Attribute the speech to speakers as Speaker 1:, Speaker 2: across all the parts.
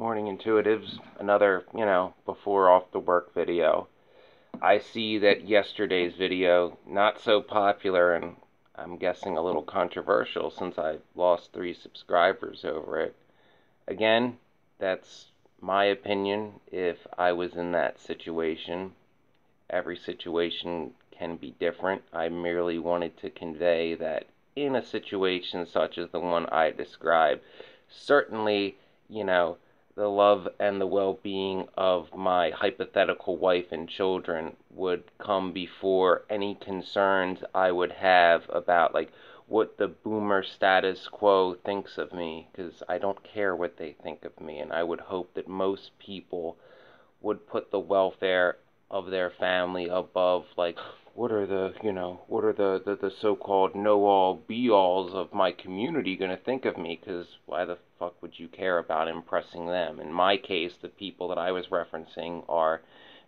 Speaker 1: Morning Intuitives, another, before off the work video. I see that yesterday's video, not so popular and I'm guessing a little controversial since I lost 3 subscribers over it. Again, that's my opinion if I was in that situation. Every situation can be different. I merely wanted to convey that in a situation such as the one I described, certainly, the love and the well-being of my hypothetical wife and children would come before any concerns I would have about, like, what the boomer status quo thinks of me, because I don't care what they think of me, and I would hope that most people would put the welfare of their family above, like, what are the so-called know-all be-alls of my community going to think of me? Because why the fuck would you care about impressing them? In my case, the people that I was referencing are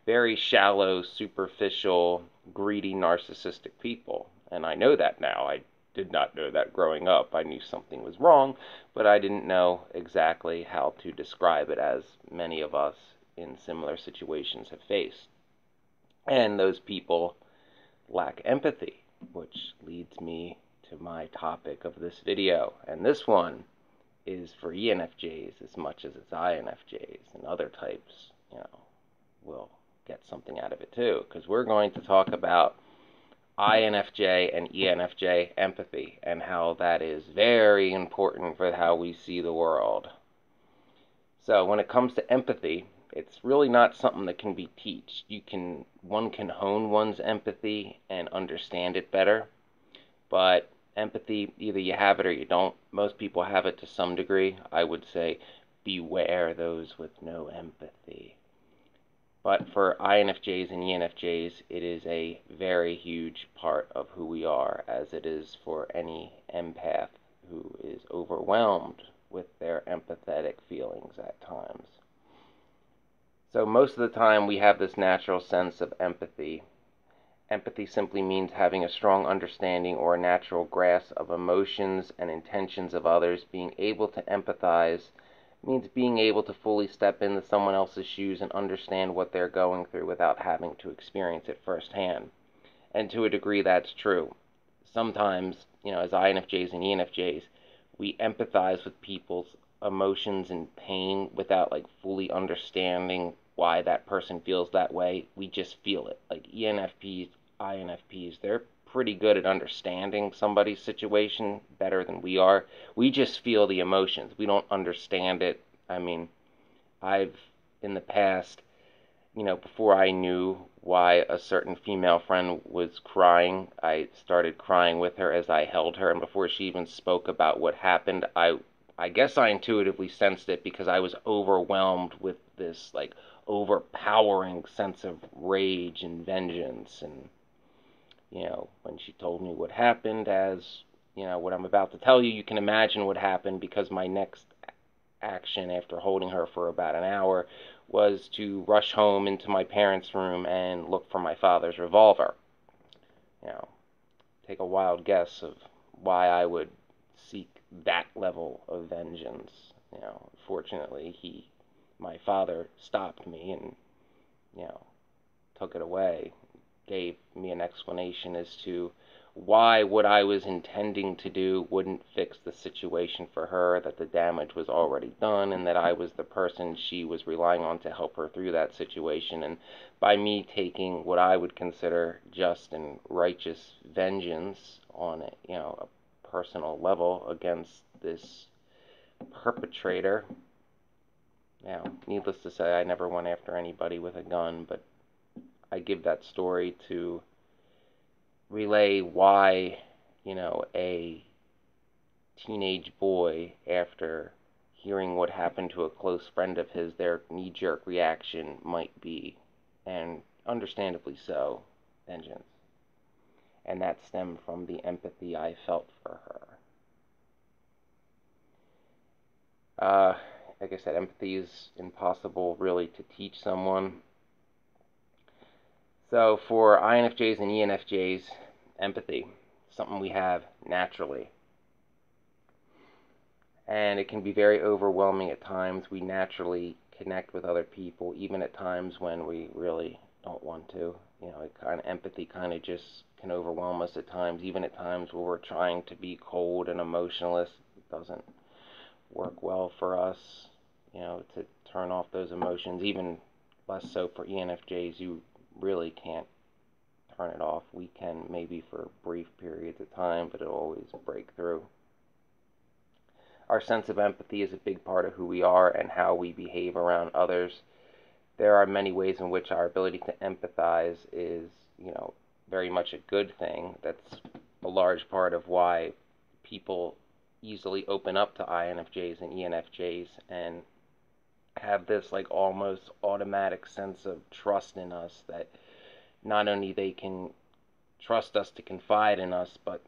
Speaker 1: very shallow, superficial, greedy, narcissistic people. And I know that now. I did not know that growing up. I knew something was wrong, but I didn't know exactly how to describe it, as many of us in similar situations have faced. And those people lack empathy, which leads me to my topic of this video. And this one is for ENFJs as much as it's INFJs, and other types, will get something out of it too, because we're going to talk about INFJ and ENFJ empathy and how that is very important for how we see the world. So when it comes to empathy, it's really not something that can be taught. One can hone one's empathy and understand it better, but empathy, either you have it or you don't. Most people have it to some degree. I would say beware those with no empathy. But for INFJs and ENFJs, it is a very huge part of who we are, as it is for any empath who is overwhelmed with their empathetic feelings at times. So most of the time we have this natural sense of empathy. Empathy simply means having a strong understanding or a natural grasp of emotions and intentions of others. Being able to empathize means being able to fully step into someone else's shoes and understand what they're going through without having to experience it firsthand. And to a degree, that's true. Sometimes, as INFJs and ENFJs, we empathize with people's emotions and pain without, like, fully understanding why that person feels that way. We just feel it. Like ENFPs, INFPs, they're pretty good at understanding somebody's situation better than we are. We just feel the emotions. We don't understand it. I mean, I've, in the past, before I knew why a certain female friend was crying, I started crying with her as I held her, and before she even spoke about what happened, I guess I intuitively sensed it, because I was overwhelmed with this, like, overpowering sense of rage and vengeance. And, when she told me what happened, as, what I'm about to tell you, you can imagine what happened, because my next action after holding her for about an hour was to rush home into my parents' room and look for my father's revolver. Take a wild guess of why I would seek that level of vengeance. Fortunately, my father stopped me and, took it away, gave me an explanation as to why what I was intending to do wouldn't fix the situation for her, that the damage was already done, and that I was the person she was relying on to help her through that situation. And by me taking what I would consider just and righteous vengeance on a personal level against this perpetrator, needless to say, I never went after anybody with a gun, but I give that story to relay why, a teenage boy, after hearing what happened to a close friend of his, their knee-jerk reaction might be, and understandably so, vengeance. And that stemmed from the empathy I felt for her. Like I said, empathy is impossible really to teach someone. So for INFJs and ENFJs, empathy, something we have naturally. And it can be very overwhelming at times. We naturally connect with other people, even at times when we really don't want to. Empathy kind of just can overwhelm us at times, even at times where we're trying to be cold and emotionless. It doesn't work well for us, to turn off those emotions, even less so for ENFJs. You really can't turn it off. We can maybe for brief periods of time, but it'll always break through. Our sense of empathy is a big part of who we are and how we behave around others. There are many ways in which our ability to empathize is, very much a good thing. That's a large part of why people easily open up to INFJs and ENFJs and have this like almost automatic sense of trust in us, that not only they can trust us to confide in us, but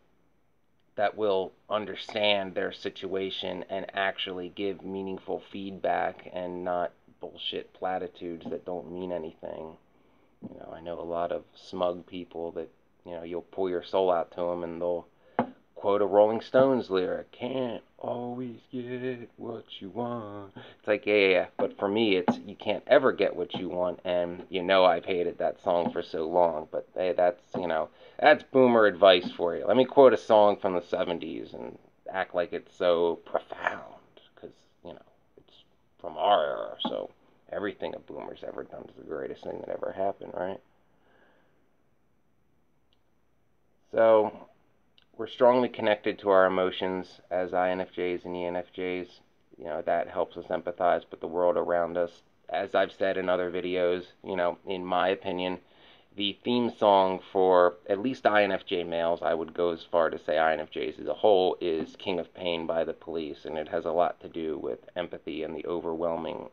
Speaker 1: that will understand their situation and actually give meaningful feedback and not bullshit platitudes that don't mean anything. I know a lot of smug people that, you'll pour your soul out to them and they'll quote a Rolling Stones lyric, "Can't always get what you want." It's like, yeah, but for me, it's you can't ever get what you want, and I've hated that song for so long, but hey, that's boomer advice for you. Let me quote a song from the 70s and act like it's so profound, because, it's from our era, so everything a boomer's ever done is the greatest thing that ever happened, right? So, we're strongly connected to our emotions as INFJs and ENFJs. That helps us empathize with the world around us. As I've said in other videos, in my opinion, the theme song for at least INFJ males, I would go as far to say INFJs as a whole, is King of Pain by the Police, and it has a lot to do with empathy and the overwhelming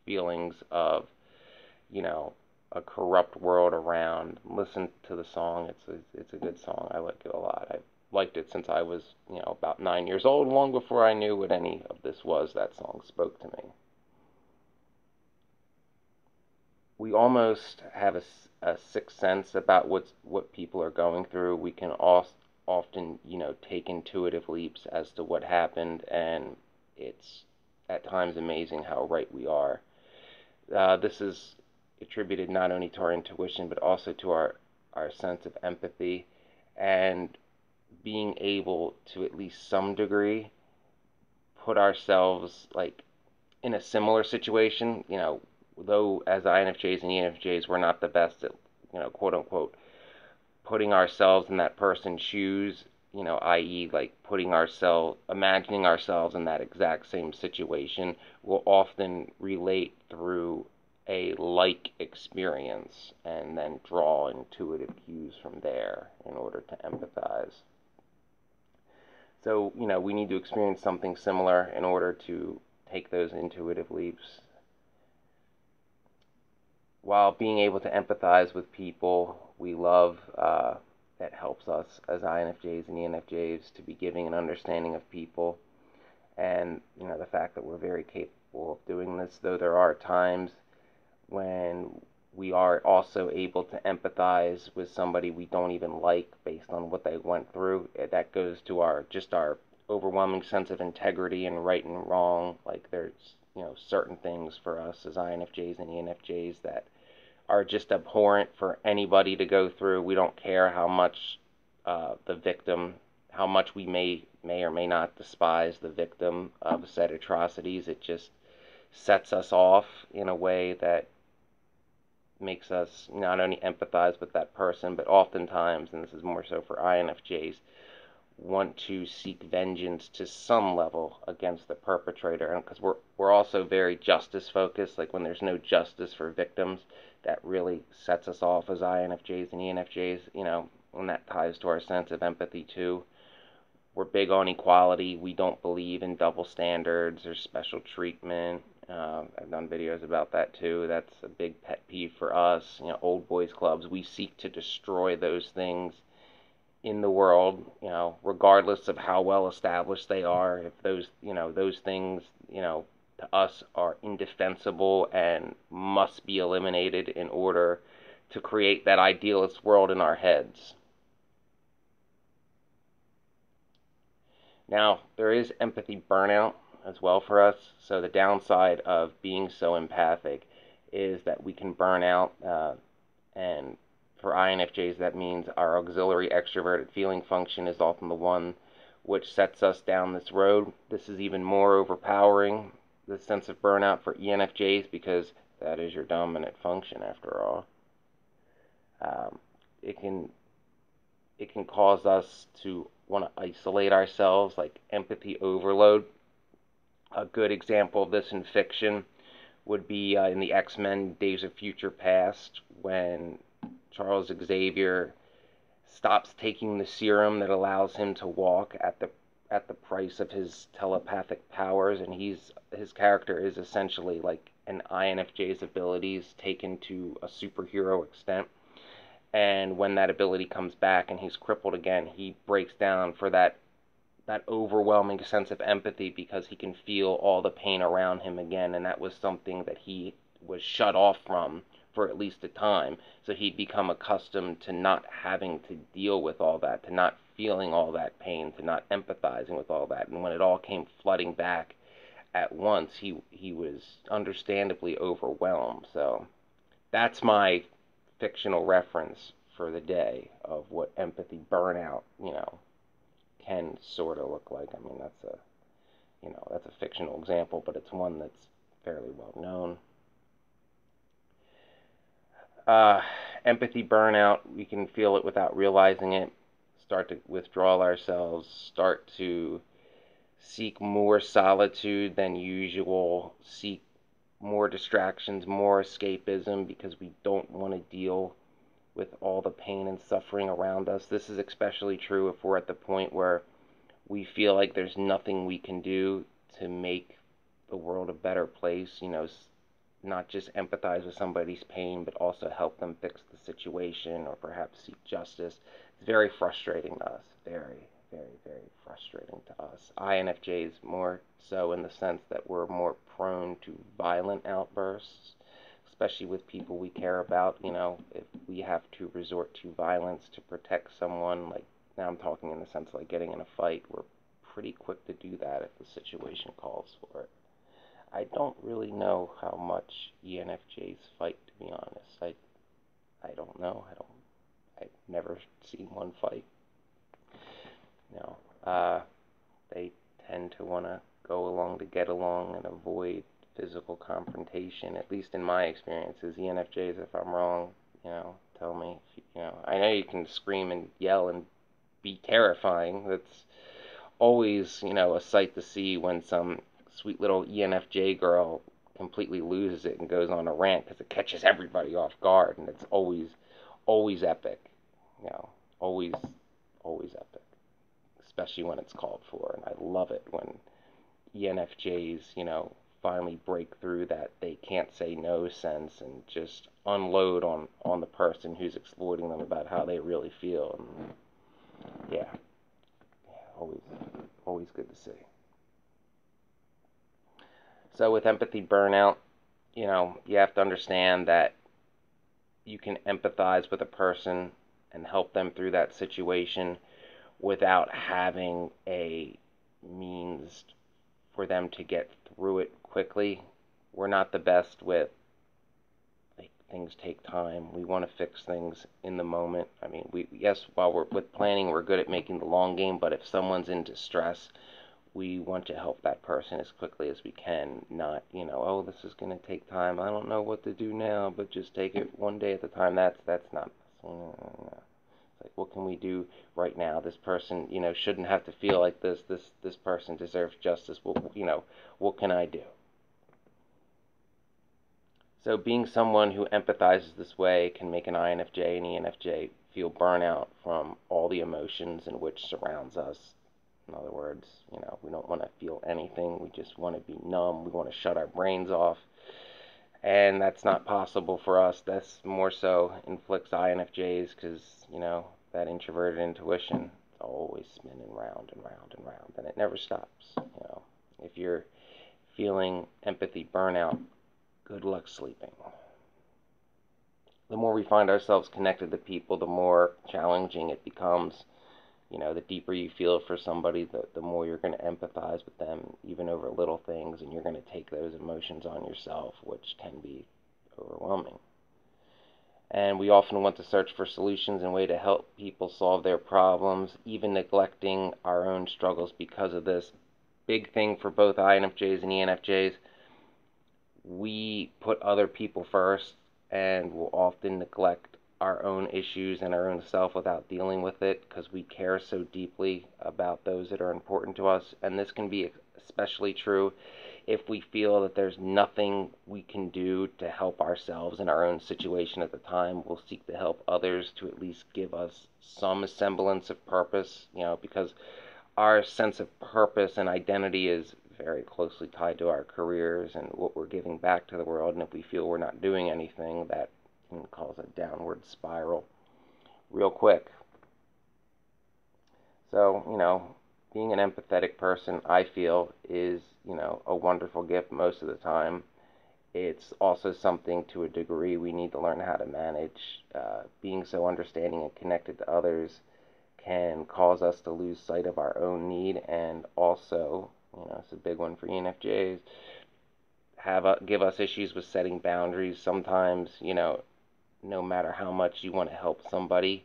Speaker 1: feelings of, a corrupt world around. Listen to the song. It's a good song. I like it a lot. I've liked it since I was, about 9 years old, long before I knew what any of this was. That song spoke to me. We almost have a sixth sense about what people are going through. We can often, take intuitive leaps as to what happened, and it's at times amazing how right we are. This is attributed not only to our intuition, but also to our sense of empathy and being able to, at least some degree, put ourselves like in a similar situation. Though as INFJs and ENFJs, we're not the best at, quote unquote, putting ourselves in that person's shoes, i.e., like imagining ourselves in that exact same situation. We'll often relate through a like experience and then draw intuitive cues from there in order to empathize. So, we need to experience something similar in order to take those intuitive leaps. While being able to empathize with people we love, that helps us as INFJs and ENFJs to be giving and understanding of people. And, the fact that we're very capable of doing this, though there are times when we are also able to empathize with somebody we don't even like based on what they went through. That goes to our overwhelming sense of integrity and right and wrong. Like there's, certain things for us as INFJs and ENFJs that are just abhorrent for anybody to go through. We don't care how much the victim, how much we may or may not despise the victim of said atrocities. It just sets us off in a way that makes us not only empathize with that person, but oftentimes, and this is more so for INFJs, want to seek vengeance to some level against the perpetrator. And because we're also very justice focused, like when there's no justice for victims, that really sets us off as INFJs and ENFJs, and that ties to our sense of empathy too. We're big on equality. We don't believe in double standards or special treatment. I've done videos about that too. That's a big pet peeve for us. Old boys clubs, we seek to destroy those things in the world, regardless of how well established they are. If those things, to us are indefensible and must be eliminated in order to create that idealist world in our heads. Now, there is empathy burnout. as well for us. So the downside of being so empathic is that we can burn out, and for INFJs, that means our auxiliary extroverted feeling function is often the one which sets us down this road. This is even more overpowering, the sense of burnout, for ENFJs, because that is your dominant function after all. Um, it can cause us to want to isolate ourselves, like empathy overload. A good example of this in fiction would be in the X-Men Days of Future Past, when Charles Xavier stops taking the serum that allows him to walk at the price of his telepathic powers, and his character is essentially like an INFJ's abilities taken to a superhero extent. And when that ability comes back and he's crippled again, he breaks down for that overwhelming sense of empathy, because he can feel all the pain around him again, and that was something that he was shut off from for at least a time. So he'd become accustomed to not having to deal with all that, to not feeling all that pain, to not empathizing with all that. And when it all came flooding back at once, he was understandably overwhelmed. So that's my fictional reference for the day of what empathy burnout, can sort of look like. I mean, that's a fictional example, but it's one that's fairly well known. Empathy burnout, we can feel it without realizing it, start to withdraw ourselves, start to seek more solitude than usual, seek more distractions, more escapism, because we don't want to deal with all the pain and suffering around us. This is especially true if we're at the point where we feel like there's nothing we can do to make the world a better place, not just empathize with somebody's pain, but also help them fix the situation or perhaps seek justice. It's very frustrating to us. Very, very, very frustrating to us. INFJs more so, in the sense that we're more prone to violent outbursts, especially with people we care about. If we have to resort to violence to protect someone, like, now I'm talking in the sense like getting in a fight, we're pretty quick to do that if the situation calls for it. I don't really know how much ENFJs fight, to be honest. I don't know. I've never seen one fight. They tend to want to go along to get along and avoid physical confrontation, at least in my experiences. ENFJs, if I'm wrong, tell me. I know you can scream and yell and be terrifying. That's always, a sight to see when some sweet little ENFJ girl completely loses it and goes on a rant, because it catches everybody off guard, and it's always epic. Always epic, especially when it's called for. And I love it when ENFJs, finally break through that they can't say no sense and just unload on the person who's exploiting them about how they really feel. And yeah, always good to see. So with empathy burnout, you have to understand that you can empathize with a person and help them through that situation without having a means for them to get through it quickly. We're not the best with, like, things take time. We want to fix things in the moment. I mean, while we're with planning, we're good at making the long game, but if someone's in distress, we want to help that person as quickly as we can, not, oh, this is going to take time. I don't know what to do now, but just take it one day at a time. That's not, it's like, what can we do right now? This person, shouldn't have to feel like this. This person deserves justice. What can I do? So being someone who empathizes this way can make an INFJ and ENFJ feel burnout from all the emotions in which surrounds us. In other words, we don't want to feel anything. We just want to be numb. We want to shut our brains off. And that's not possible for us. That's more so inflicts INFJs, because, that introverted intuition is always spinning round and round and round, and it never stops. If you're feeling empathy burnout, good luck sleeping. The more we find ourselves connected to people, the more challenging it becomes the deeper you feel for somebody, the more you're going to empathize with them, even over little things, and you're going to take those emotions on yourself, which can be overwhelming. And we often want to search for solutions and way to help people solve their problems, even neglecting our own struggles because of this. Big thing for both INFJs and ENFJs, we put other people first and will often neglect our own issues and our own self without dealing with it because we care so deeply about those that are important to us. And this can be especially true if we feel that there's nothing we can do to help ourselves in our own situation at the time. We'll seek to help others to at least give us some semblance of purpose, because our sense of purpose and identity is very closely tied to our careers and what we're giving back to the world. And if we feel we're not doing anything, that can cause a downward spiral real quick. So, being an empathetic person, I feel, is, a wonderful gift most of the time. It's also something, to a degree, we need to learn how to manage. Being so understanding and connected to others can cause us to lose sight of our own need, and also, it's a big one for ENFJs, give us issues with setting boundaries. Sometimes, no matter how much you want to help somebody,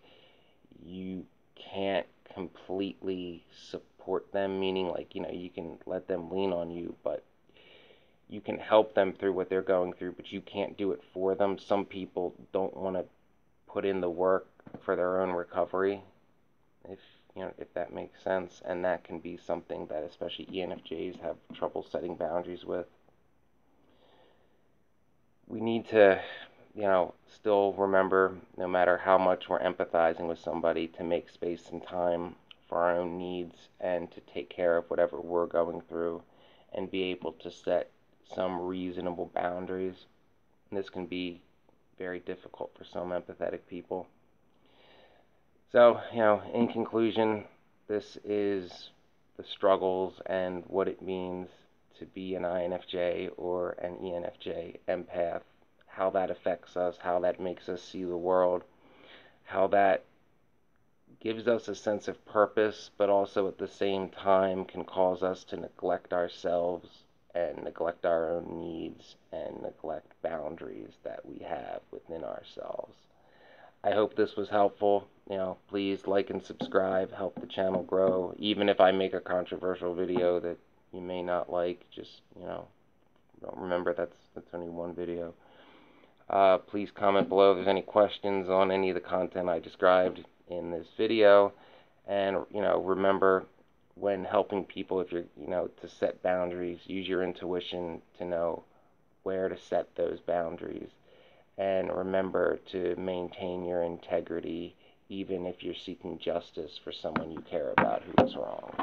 Speaker 1: you can't completely support them, meaning you can let them lean on you, but you can help them through what they're going through, but you can't do it for them. Some people don't want to put in the work for their own recovery, if that makes sense, and that can be something that especially ENFJs have trouble setting boundaries with. We need to, still remember, no matter how much we're empathizing with somebody, to make space and time for our own needs and to take care of whatever we're going through and be able to set some reasonable boundaries. And this can be very difficult for some empathetic people. So, in conclusion, this is the struggles and what it means to be an INFJ or an ENFJ empath, how that affects us, how that makes us see the world, how that gives us a sense of purpose, but also at the same time can cause us to neglect ourselves and neglect our own needs and neglect boundaries that we have within ourselves. I hope this was helpful. Please like and subscribe, help the channel grow. Even if I make a controversial video that you may not like, just, don't remember that's only one video. Please comment below if there's any questions on any of the content I described in this video. And, remember, when helping people, if you're, to set boundaries, use your intuition to know where to set those boundaries. And remember to maintain your integrity even if you're seeking justice for someone you care about who is wrong.